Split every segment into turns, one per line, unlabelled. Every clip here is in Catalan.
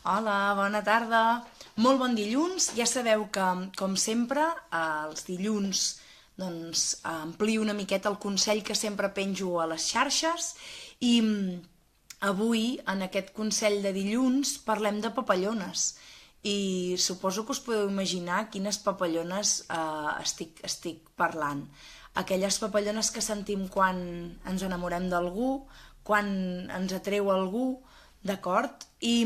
Hola, bona tarda. Molt bon dilluns. Ja sabeu que, com sempre, els dilluns amplio una miqueta el consell que sempre penjo a les xarxes i avui, en aquest consell de dilluns, parlem de papallones. I suposo que us podeu imaginar quines papallones estic parlant. Aquelles papallones que sentim quan ens enamorem d'algú, quan ens atreu algú, d'acord? I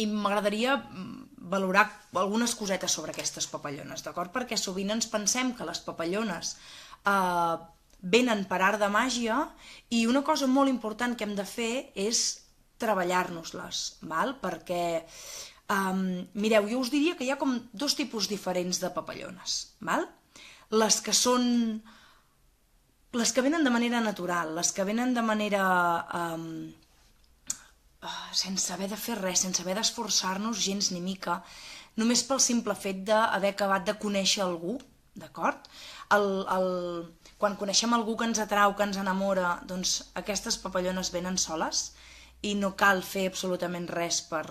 m'agradaria valorar algunes cosetes sobre aquestes papallones, d'acord? Perquè sovint ens pensem que les papallones venen per art de màgia i una cosa molt important que hem de fer és treballar-nos-les, val? Perquè, mireu, jo us diria que hi ha com dos tipus diferents de papallones, val? Les que venen de manera natural, les que venen de manera sense haver de fer res, sense haver d'esforçar-nos gens ni mica, només pel simple fet d'haver acabat de conèixer algú, d'acord? Quan coneixem algú que ens atrau, que ens enamora, doncs aquestes papallones venen soles i no cal fer absolutament res per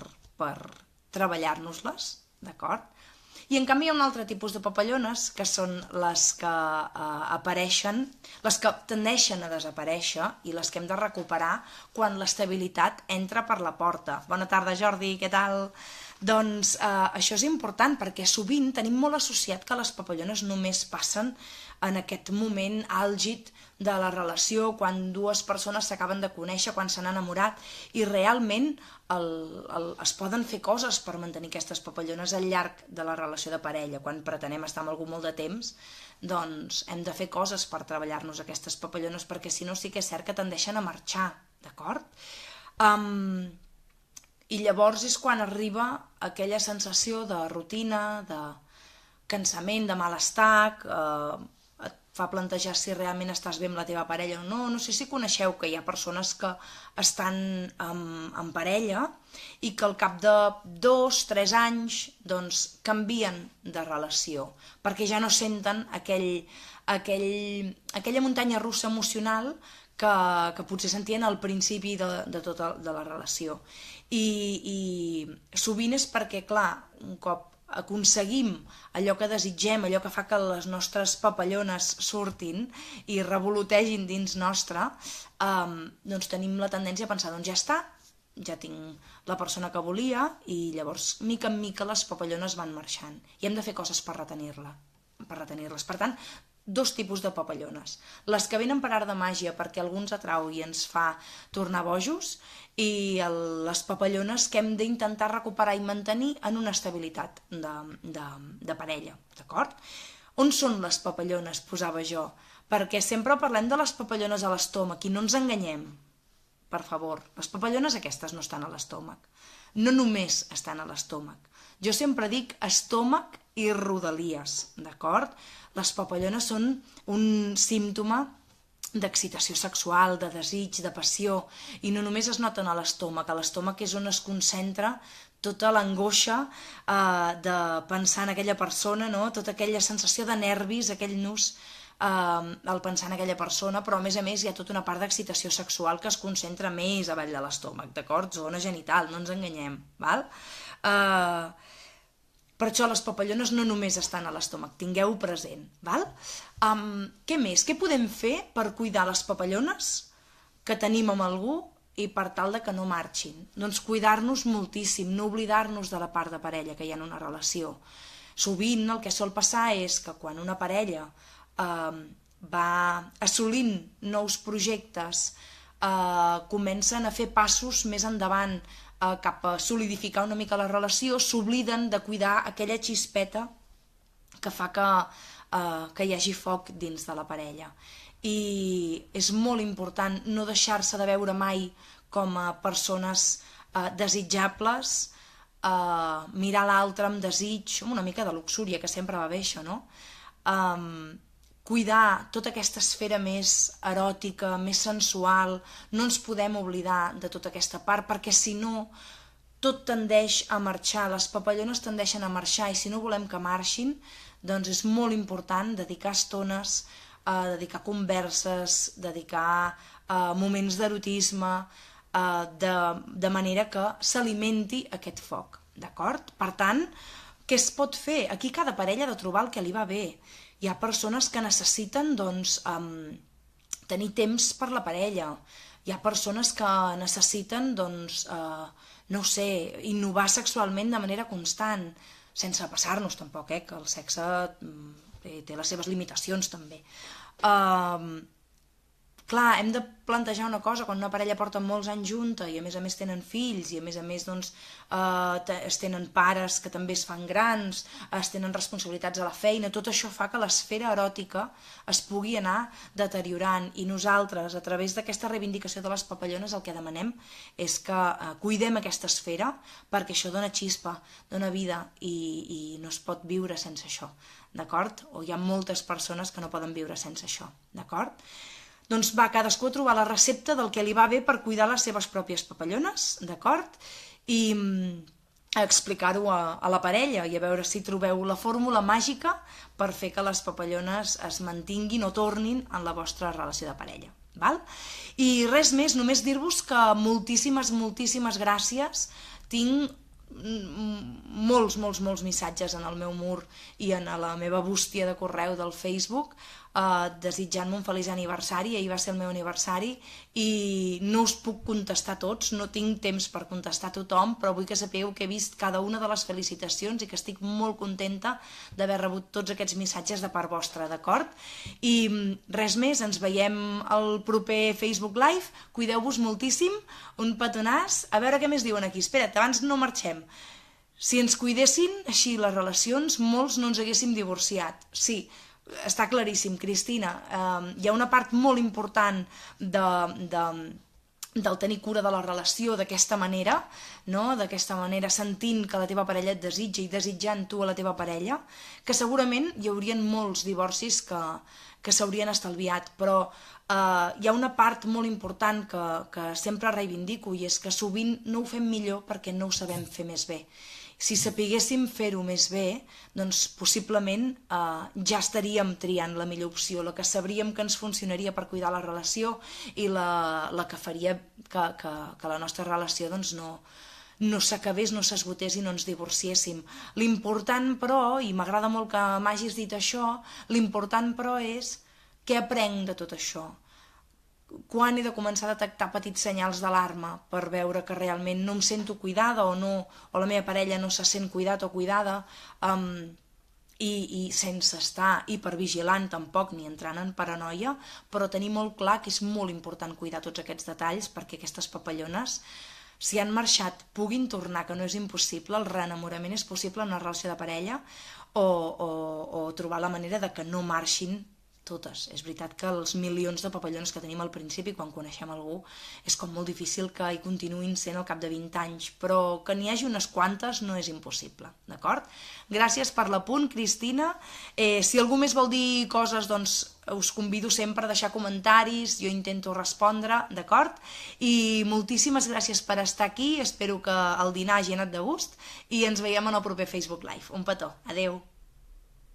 treballar-nos-les, d'acord? I en canvi hi ha un altre tipus de papallones, que són les que apareixen, les que tendeixen a desaparèixer i les que hem de recuperar quan l'estabilitat entra per la porta. Bona tarda, Jordi, què tal? Doncs això és important perquè sovint tenim molt associat que les papallones només passen en aquest moment àlgid de la relació, quan dues persones s'acaben de conèixer, quan s'han enamorat, i realment es poden fer coses per mantenir aquestes papallones al llarg de la relació de parella. Quan pretenem estar amb algú molt de temps, doncs hem de fer coses per treballar-nos aquestes papallones, perquè si no sí que és cert que tendeixen a marxar, d'acord? I llavors és quan arriba aquella sensació de rutina, de cansament, de malestar, et fa plantejar si realment estàs bé amb la teva parella o no. No sé si coneixeu que hi ha persones que estan en parella i que al cap de 2-3 anys doncs, canvien de relació, perquè ja no senten aquella muntanya russa emocional que potser sentien al principi de tota la relació. I sovint és perquè, clar, un cop aconseguim allò que desitgem, allò que fa que les nostres papallones surtin i revolotegin dins nostre, doncs tenim la tendència a pensar, doncs ja està, ja tinc la persona que volia, i llavors, mica en mica, les papallones van marxant. I hem de fer coses per retenir-les. Per tant, dos tipus de papallones. Les que venen per art de màgia perquè algú ens atrau i ens fa tornar bojos, i les papallones que hem d'intentar recuperar i mantenir en una estabilitat de parella, d'acord? On són les papallones, posava jo? Perquè sempre parlem de les papallones a l'estómac i no ens enganyem. Per favor, les papallones aquestes no estan a l'estómac. No només estan a l'estómac. Jo sempre dic estómac i rodalies, d'acord? Les papallones són un símptoma d'excitació sexual, de desig, de passió, i no només es noten a l'estómac és on es concentra tota l'angoixa de pensar en aquella persona, no? Tota aquella sensació de nervis, aquell nus al pensar en aquella persona, però a més hi ha tota una part d'excitació sexual que es concentra més avall de l'estómac, d'acord? Zona genital, no ens enganyem, val? Per això les papallones no només estan a l'estómac, tingueu-ho present, val? Què més? Què podem fer per cuidar les papallones que tenim amb algú i per tal de que no marxin? Doncs cuidar-nos moltíssim, no oblidar-nos de la part de parella que hi ha en una relació. Sovint el que sol passar és que quan una parella va assolint nous projectes, comencen a fer passos més endavant, cap a solidificar una mica la relació, s'obliden de cuidar aquella xispeta que fa que hi hagi foc dins de la parella. I és molt important no deixar-se de veure mai com a persones desitjables, mirar l'altre amb desig, amb una mica de luxúria, que sempre va bé això, no? Cuidar tota aquesta esfera més eròtica, més sensual, no ens podem oblidar de tota aquesta part, perquè si no, tot tendeix a marxar, les papallones tendeixen a marxar, i si no volem que marxin, doncs és molt important dedicar estones, dedicar converses, dedicar moments d'erotisme, de manera que s'alimenti aquest foc, d'acord? Per tant, què es pot fer? Aquí cada parella ha de trobar el que li va bé. Hi ha persones que necessiten, doncs, tenir temps per la parella. Hi ha persones que necessiten, doncs, no ho sé, innovar sexualment de manera constant, sense passar-nos tampoc, que el sexe té les seves limitacions també. Clar, hem de plantejar una cosa, quan una parella porta molts anys junta i a més tenen fills i a més doncs, es tenen pares que també es fan grans, es tenen responsabilitats a la feina, tot això fa que l'esfera eròtica es pugui anar deteriorant i nosaltres, a través d'aquesta reivindicació de les papallones, el que demanem és que cuidem aquesta esfera perquè això dona xispa, dona vida i no es pot viure sense això, d'acord? O hi ha moltes persones que no poden viure sense això, d'acord? Doncs va, cadascú a trobar la recepta del que li va bé per cuidar les seves pròpies papallones, d'acord? I a explicar-ho a la parella i a veure si trobeu la fórmula màgica per fer que les papallones es mantinguin o tornin en la vostra relació de parella, val? I res més, només dir-vos que moltíssimes gràcies. Tinc molts missatges en el meu mur i en la meva bústia de correu del Facebook desitjant-me un feliç aniversari. Ahir va ser el meu aniversari i no us puc contestar tots, no tinc temps per contestar a tothom, però vull que sapigueu que he vist cada una de les felicitacions i que estic molt contenta d'haver rebut tots aquests missatges de part vostra, d'acord? I res més, ens veiem al proper Facebook Live, cuideu-vos moltíssim, un petonàs. A veure què més diuen aquí, espera't, abans no marxem. Si ens cuidessin així les relacions, molts no ens haguéssim divorciat. Sí, està claríssim, Cristina. Hi ha una part molt important del tenir cura de la relació d'aquesta manera, no? D'aquesta manera sentint que la teva parella et desitja i desitjant tu a la teva parella, que segurament hi haurien molts divorcis que s'haurien estalviat, però hi ha una part molt important que sempre reivindico i és que sovint no ho fem millor perquè no ho sabem fer més bé. Si sapiguéssim fer-ho més bé, doncs possiblement ja estaríem triant la millor opció, la que sabríem que ens funcionaria per cuidar la relació i la que faria que la nostra relació doncs, no s'acabés, no s'esgotés i no ens divorciéssim. L'important, però, i m'agrada molt que m'hagis dit això, l'important, però, és què aprenc de tot això. Quan he de començar a detectar petits senyals d'alarma per veure que realment no em sento cuidada o la meva parella no se sent cuidat o cuidada i sense estar hipervigilant tampoc ni entrant en paranoia, però tenir molt clar que és molt important cuidar tots aquests detalls perquè aquestes papallones, si han marxat, puguin tornar, que no és impossible, el reenamorament és possible en una relació de parella o trobar la manera de que no marxin totes. És veritat que els milions de papallones que tenim al principi, quan coneixem algú, és com molt difícil que hi continuïn sent al cap de 20 anys, però que n'hi hagi unes quantes no és impossible, d'acord? Gràcies per l'apunt, Cristina. Si algú més vol dir coses, doncs us convido sempre a deixar comentaris, jo intento respondre, d'acord? I moltíssimes gràcies per estar aquí, espero que el dinar hagi anat de gust i ens veiem en el proper Facebook Live. Un petó, adeu!